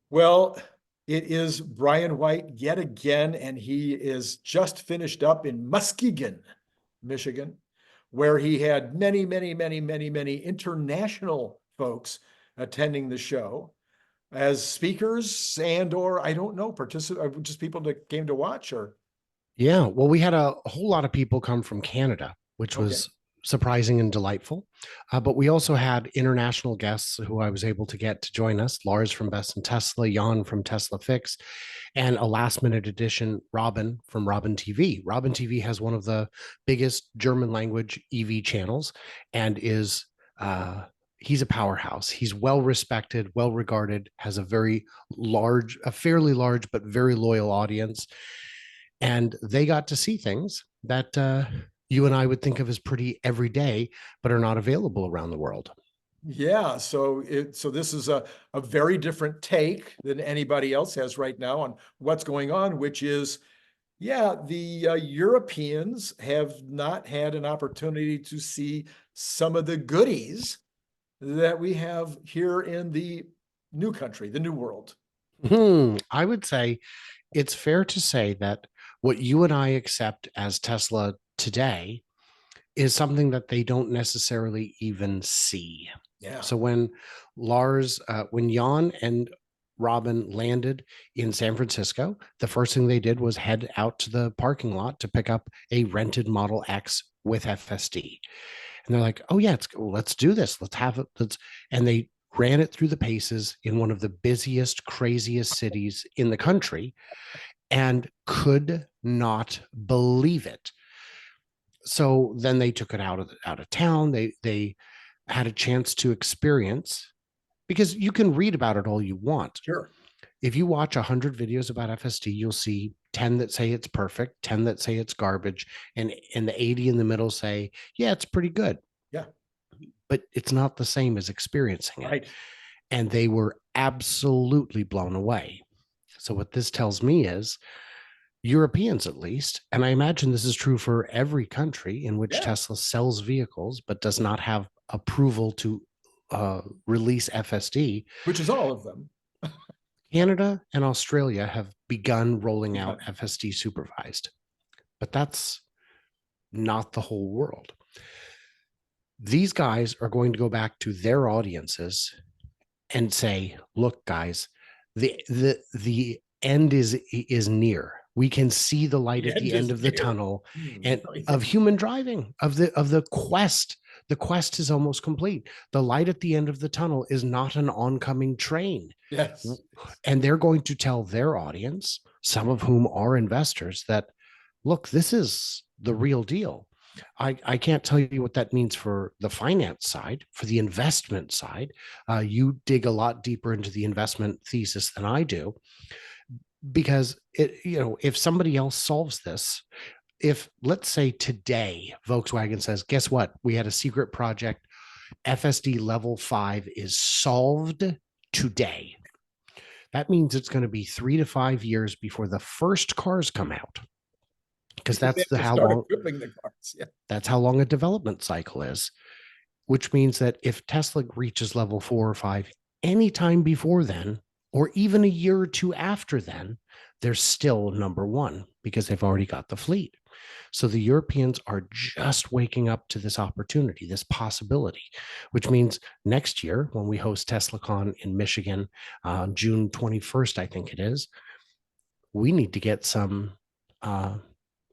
Well, it is Brian White yet again, and he is just finished up in Muskegon, Michigan, where he had many international folks attending the show as speakers and or I don't know, participate just people that came to watch or Yeah, well, we had a whole lot of people come from Canada, which okay. was surprising and delightful. But we also had international guests who I was able to get to join us: Lars from Best in Tesla, Jan from Tesla Fix, and a last minute addition, Robin from Robin TV. Robin TV has one of the biggest German language EV channels and is he's a powerhouse. He's well respected, well regarded, has a fairly large but very loyal audience, and they got to see things that you and I would think of as pretty everyday, but are not available around the world. Yeah, so this is a very different take than anybody else has right now on what's going on, which is yeah, the Europeans have not had an opportunity to see some of the goodies that we have here in the new country, the new world. I would say it's fair to say that what you and I accept as Tesla today is something that they don't necessarily even see. Yeah. So when Jan and Robin landed in San Francisco, the first thing they did was head out to the parking lot to pick up a rented Model X with FSD. And they're like, "Oh yeah, let's do this. Let's have it." And they ran it through the paces in one of the busiest, craziest cities in the country, and could not believe it. So then they took it out of town. They had a chance to experience, because you can read about it all you want. Sure. If you watch 100 videos about FSD, you'll see 10 that say it's perfect, 10 that say it's garbage, and the 80 in the middle say, yeah, it's pretty good. Yeah. But it's not the same as experiencing it. Right. And they were absolutely blown away. So what this tells me is Europeans, at least, and I imagine this is true for every country in which Yeah. Tesla sells vehicles but does not have approval to release FSD. Which is all of them. Canada and Australia have begun rolling Yeah. out FSD supervised, but that's not the whole world. These guys are going to go back to their audiences and say, look, guys, the end is near. We can see the light The at end the end is of the near. tunnel, and of human driving, of the quest. The quest is almost complete. The light at the end of the tunnel is not an oncoming train. Yes. And they're going to tell their audience, some of whom are investors, that look, this is the real deal. I can't tell you what that means for the finance side, for the investment side. You dig a lot deeper into the investment thesis than I do, because if somebody else solves this, if let's say today Volkswagen says, guess what? We had a secret project. FSD level 5 is solved today. That means it's going to be 3 to 5 years before the first cars come out, because Because they have to how start long equipping the cars. Yeah. that's how long a development cycle is. Which means that if Tesla reaches level 4 or 5 anytime before then, or even a year or two after then, they're still number one because they've already got the fleet. So the Europeans are just waking up to this opportunity, this possibility, which means next year when we host TeslaCon in Michigan, June 21st, I think it is, we need to get some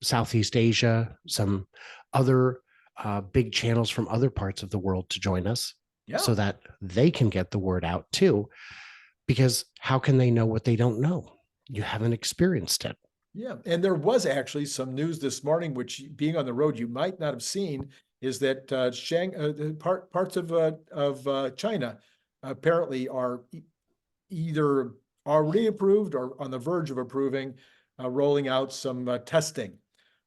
Southeast Asia, some other big channels from other parts of the world to join us, Yeah. so that they can get the word out too. Because how can they know what they don't know? You haven't experienced it. Yeah. And there was actually some news this morning, which being on the road, you might not have seen, is that parts of China apparently are either already approved or on the verge of approving, rolling out some testing.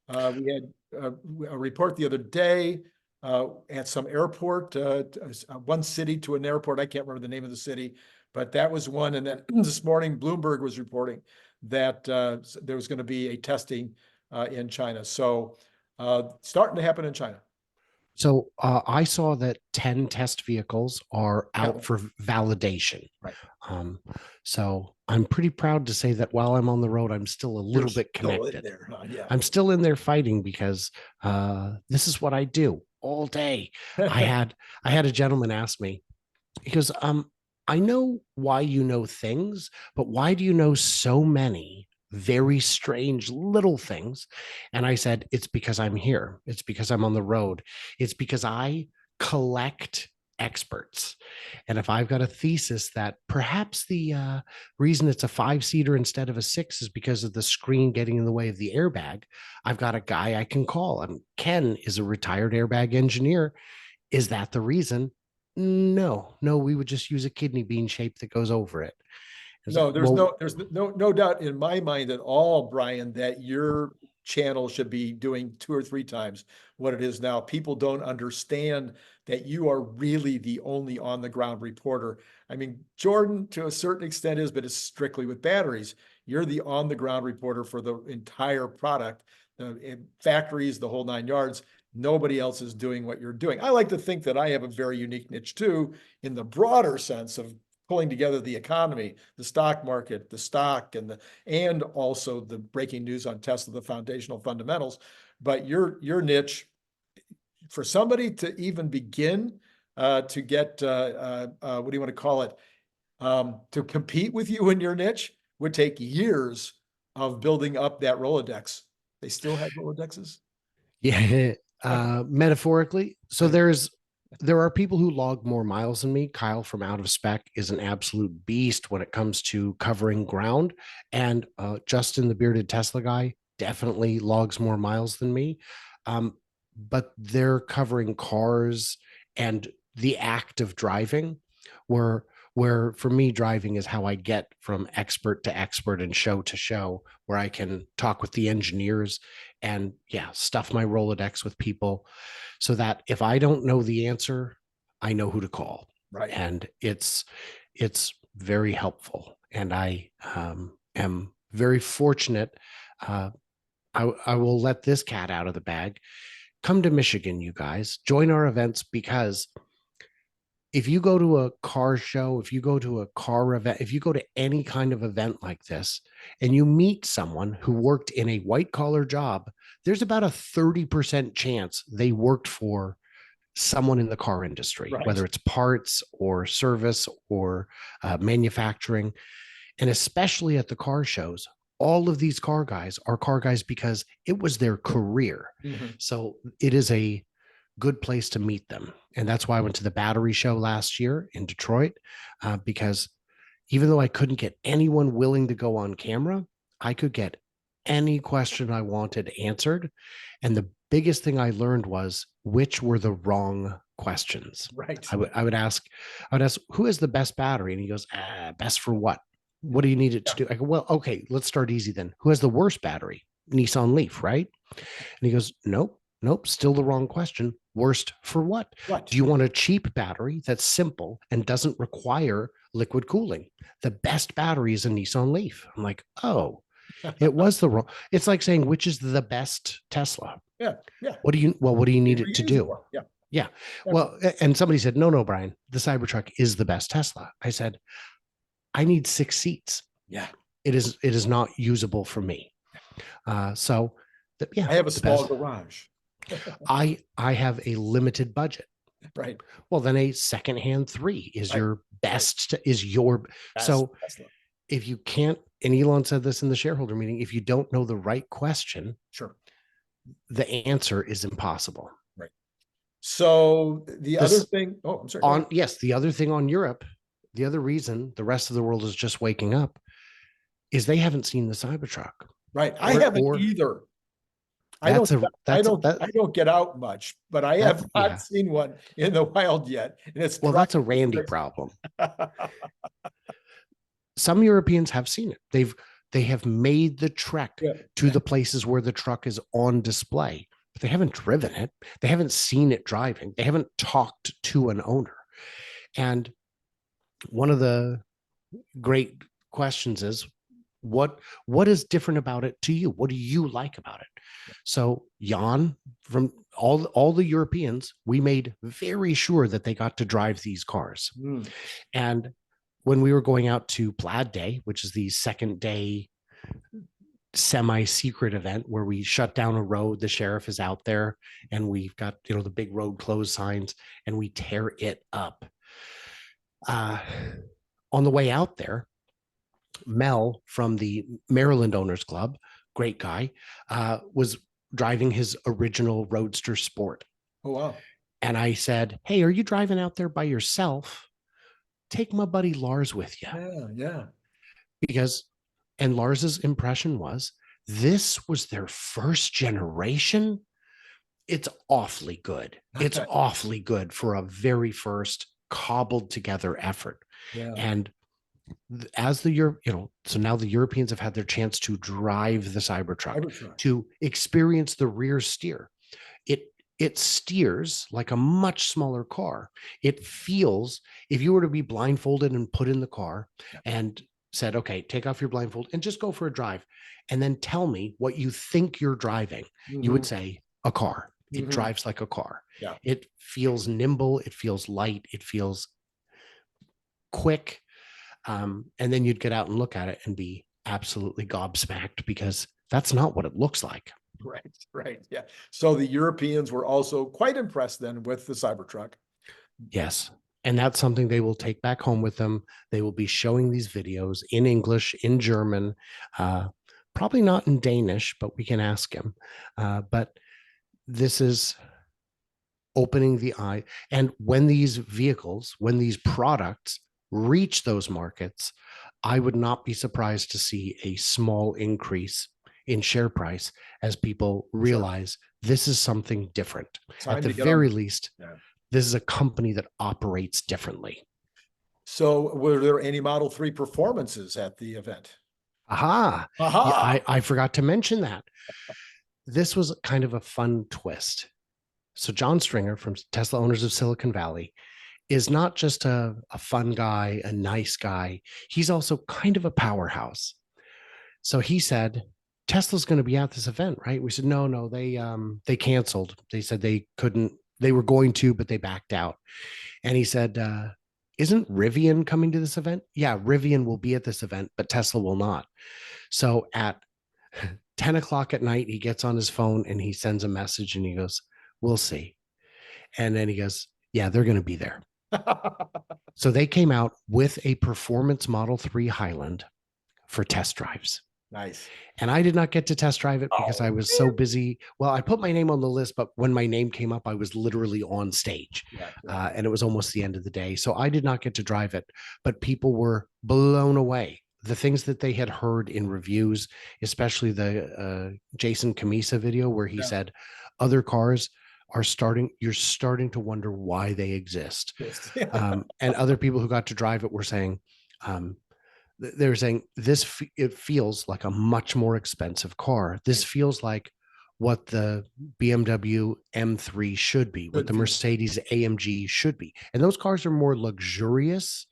We had a report the other day at some airport, one city to an airport. I can't remember the name of the city, but that was one. And then this morning, Bloomberg was reporting that there was going to be a testing in China. So starting to happen in China. So I saw that 10 test vehicles are out for validation. Right. So I'm pretty proud to say that while I'm on the road, I'm still a little bit connected. There, huh? Yeah. I'm still in there fighting because this is what I do all day. I had a gentleman ask me, he goes, I know why you know things, but why do you know so many very strange little things? And I said, it's because I'm here. It's because I'm on the road. It's because I collect experts. And if I've got a thesis that perhaps the reason it's a 5-seater instead of a 6 is because of the screen getting in the way of the airbag, I've got a guy I can call. And Ken is a retired airbag engineer. Is that the reason? No, we would just use a kidney bean shape that goes over it. No, there's no doubt in my mind at all, Brian, that your channel should be doing 2 or 3 times what it is now. People don't understand that you are really the only on the ground reporter. I mean, Jordan to a certain extent is, but it's strictly with batteries. You're the on the ground reporter for the entire product, factories, the whole 9 yards. Nobody else is doing what you're doing. I like to think that I have a very unique niche too, in the broader sense of pulling together the economy, the stock market, the stock, and also the breaking news on Tesla, the foundational fundamentals. But your niche, for somebody to even begin to get what do you want to call it, to compete with you in your niche would take years of building up that Rolodex. They still have Rolodexes? Yeah, metaphorically. So there are people who log more miles than me. Kyle from Out of Spec is an absolute beast when it comes to covering ground. And Justin, the bearded Tesla guy, definitely logs more miles than me. But they're covering cars and the act of driving, where for me, driving is how I get from expert to expert and show to show, where I can talk with the engineers and stuff my Rolodex with people so that if I don't know the answer, I know who to call. Right. And it's very helpful. And I am very fortunate. I will let this cat out of the bag. Come to Michigan, you guys. Join our events, because if you go to a car show, if you go to a car event, if you go to any kind of event like this and you meet someone who worked in a white collar job, there's about a 30% chance they worked for someone in the car industry, Right. whether it's parts or service or manufacturing. And especially at the car shows, all of these car guys are car guys because it was their career. Mm-hmm. So it is a good place to meet them. And that's why I went to the battery show last year in Detroit, because even though I couldn't get anyone willing to go on camera, I could get any question I wanted answered. And the biggest thing I learned was which were the wrong questions. Right. I would ask, who has the best battery? And he goes, best for what? What do you need it to do? I go, well, okay, let's start easy then. Who has the worst battery? Nissan Leaf, right? And he goes, nope, still the wrong question. Worst for what? Do you want a cheap battery that's simple and doesn't require liquid cooling? The best battery is a Nissan Leaf. I'm like, oh, it was the wrong. It's like saying, which is the best Tesla? Yeah. What do you need it to do? Yeah. Well, and somebody said, no, Brian, the Cybertruck is the best Tesla. I said, I need 6 seats. Yeah. It is not usable for me. So I have a small garage. I have a limited budget. Right. Well, then a secondhand 3 is your best, so Tesla. If you can't, and Elon said this in the shareholder meeting, if you don't know the right question, sure, the answer is impossible. Right. So the other thing, I'm sorry. The other thing on Europe, the other reason the rest of the world is just waking up is they haven't seen the Cybertruck. Right. I haven't either. I don't get out much, but I have not seen one in the wild yet. And that's a Randy problem. Some Europeans have seen it. They have made the trek to the places where the truck is on display, but they haven't driven it. They haven't seen it driving. They haven't talked to an owner. And one of the great questions is, what is different about it to you? What do you like about it? So Jan, from all the Europeans, we made very sure that they got to drive these cars. Mm. And when we were going out to Plaid Day, which is the second day semi-secret event where we shut down a road, the sheriff is out there, and we've got, you know, the big road closed signs, and we tear it up. On the way out there, Mel from the Maryland Owners Club, great guy, was driving his original Roadster Sport. Oh, wow. And I said, hey, are you driving out there by yourself? Take my buddy Lars with you. Yeah, yeah. Because, and Lars's impression was, this was their first generation. It's awfully good. It's awfully good for a very first cobbled together effort. Yeah. And as the Europe, you know, so now the Europeans have had their chance to drive the Cybertruck, to experience the rear steer. It steers like a much smaller car. It feels, if you were to be blindfolded and put in the car and said, okay, take off your blindfold and just go for a drive, and then tell me what you think you're driving, you would say a car. It drives like a car. Yeah. It feels nimble. It feels light. It feels quick. And then you'd get out and look at it and be absolutely gobsmacked, because that's not what it looks like. Right, right. Yeah. So the Europeans were also quite impressed then with the Cybertruck. Yes. And that's something they will take back home with them. They will be showing these videos in English, in German, probably not in Danish, but we can ask him. But this is opening the eye. And when these vehicles, when these products reach those markets, I would not be surprised to see a small increase in share price as people realize this is something different. At the very least, this is a company that operates differently. So were there any Model 3 performances at the event? Aha. Yeah, I forgot to mention that. This was kind of a fun twist. So John Stringer from Tesla Owners of Silicon Valley is not just a fun guy, a nice guy. He's also kind of a powerhouse. So he said, Tesla's going to be at this event, right? We said, no, they canceled. They said they couldn't, they were going to, but they backed out. And he said, isn't Rivian coming to this event? Yeah, Rivian will be at this event, but Tesla will not. So at 10 o'clock at night, he gets on his phone and he sends a message and he goes, we'll see. And then he goes, yeah, they're going to be there. So they came out with a performance Model 3 Highland for test drives. Nice. And I did not get to test drive it because I was so busy. Well, I put my name on the list, but when my name came up, I was literally on stage, and it was almost the end of the day. So I did not get to drive it, but people were blown away. The things that they had heard in reviews, especially the Jason Camisa video where he said other cars are you're starting to wonder why they exist. And other people who got to drive it were saying, they're saying it feels like a much more expensive car. This feels like what the BMW M3 should be, what the Mercedes AMG should be. And those cars are more luxurious.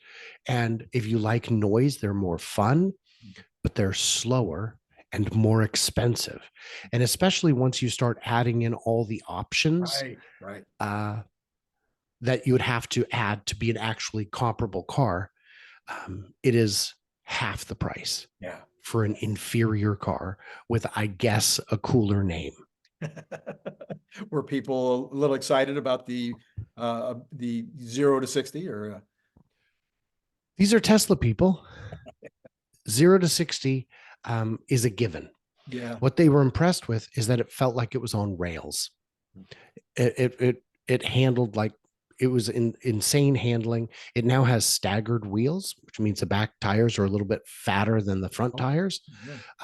And if you like noise, they're more fun, but they're slower and more expensive. And especially once you start adding in all the options that you would have to add to be an actually comparable car, it is half the price for an inferior car with, I guess, a cooler name. Were people a little excited about the 0 to 60 or? These are Tesla people. 0 to 60 is a given. Yeah. What they were impressed with is that it felt like it was on rails. It handled like it was insane handling. It now has staggered wheels, which means the back tires are a little bit fatter than the front tires,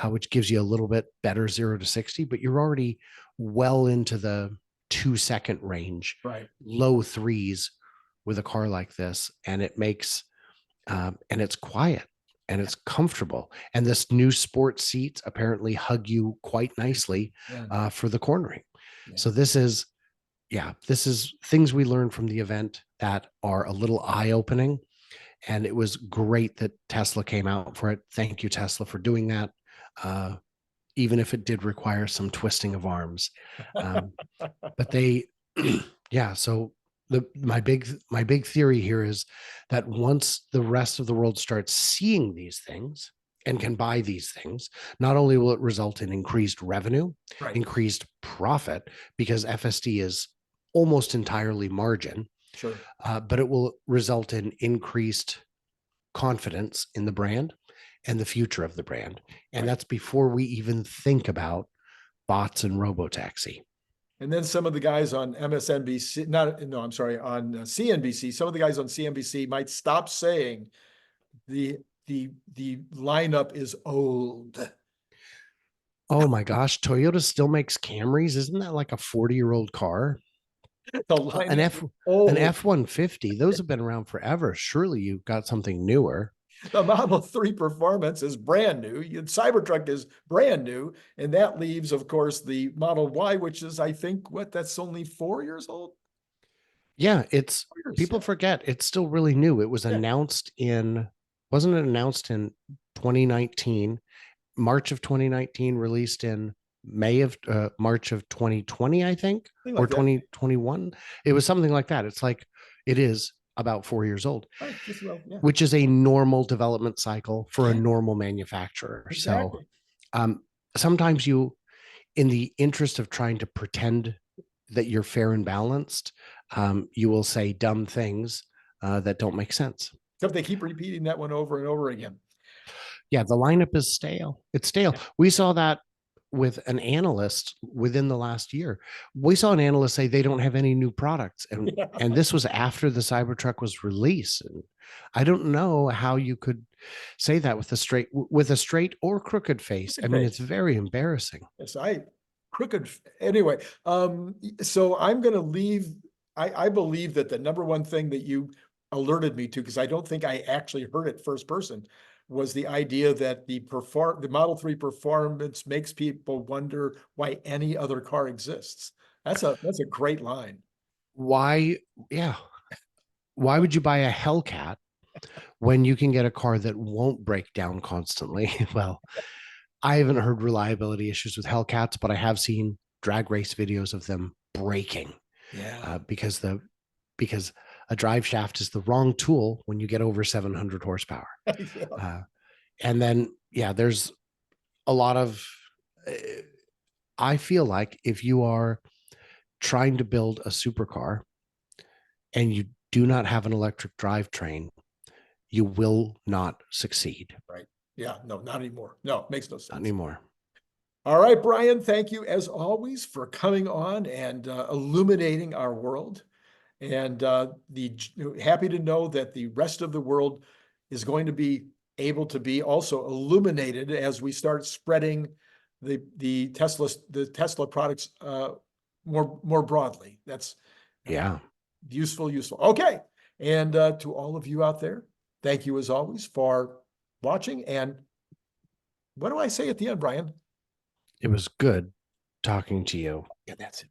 which gives you a little bit better 0 to 60, but you're already well into the 2-second range, low threes with a car like this. And it makes, and it's quiet and it's comfortable. And this new sport seats apparently hug you quite nicely for the cornering. So this is things we learned from the event that are a little eye-opening. And it was great that Tesla came out for it. Thank you, Tesla, for doing that. even if it did require some twisting of arms. But they, yeah. So my big theory here is that once the rest of the world starts seeing these things and can buy these things, not only will it result in increased revenue, Right. increased profit, because FSD is almost entirely margin, Sure. but it will result in increased confidence in the brand and the future of the brand. And Right. that's before we even think about bots and robotaxi. And then some of the guys on MSNBC, on CNBC, some of the guys on CNBC might stop saying the lineup is old. Oh my gosh, Toyota still makes Camrys. Isn't that like a 40-year-old car? The An lineup is old. F-150, those have been around forever. Surely you've got something newer. The Model 3 Performance is brand new. Cybertruck is brand new. And that leaves, of course, the Model Y, which is, I think, that's only 4 years old? Yeah, people Yeah. forget it's still really new. It was announced wasn't it announced in 2019, March of 2019, released in March of 2020, I think, or 2021. It was something like that. It's like, it is about 4 years old, Just about, yeah. which is a normal development cycle for a normal manufacturer. Exactly. So sometimes you, in the interest of trying to pretend that you're fair and balanced, you will say dumb things that don't make sense. Except they keep repeating that one over and over again. Yeah, the lineup is stale. It's stale. We saw that with an analyst within the last year. We saw an analyst say they don't have any new products. And this was after the Cybertruck was released. And I don't know how you could say that with a straight or crooked face. I mean, it's very embarrassing. Yes, crooked. Anyway, so I'm going to leave. I believe that the number one thing that you alerted me to, because I don't think I actually heard it first person, was the idea that the Model 3 Performance makes people wonder why any other car exists. That's a great line. Why? Yeah. Why would you buy a Hellcat when you can get a car that won't break down constantly? Well, I haven't heard reliability issues with Hellcats, but I have seen drag race videos of them breaking. Yeah. Because a drive shaft is the wrong tool when you get over 700 horsepower. And then, there's a lot of, I feel like if you are trying to build a supercar and you do not have an electric drivetrain, you will not succeed. Right. Yeah. No, not anymore. No, makes no sense. Not anymore. All right, Brian, thank you as always for coming on and illuminating our world. And happy to know that the rest of the world is going to be able to be also illuminated as we start spreading the Tesla products more broadly. That's useful. Okay, and to all of you out there, thank you as always for watching. And what do I say at the end, Brian? It was good talking to you. Yeah, that's it.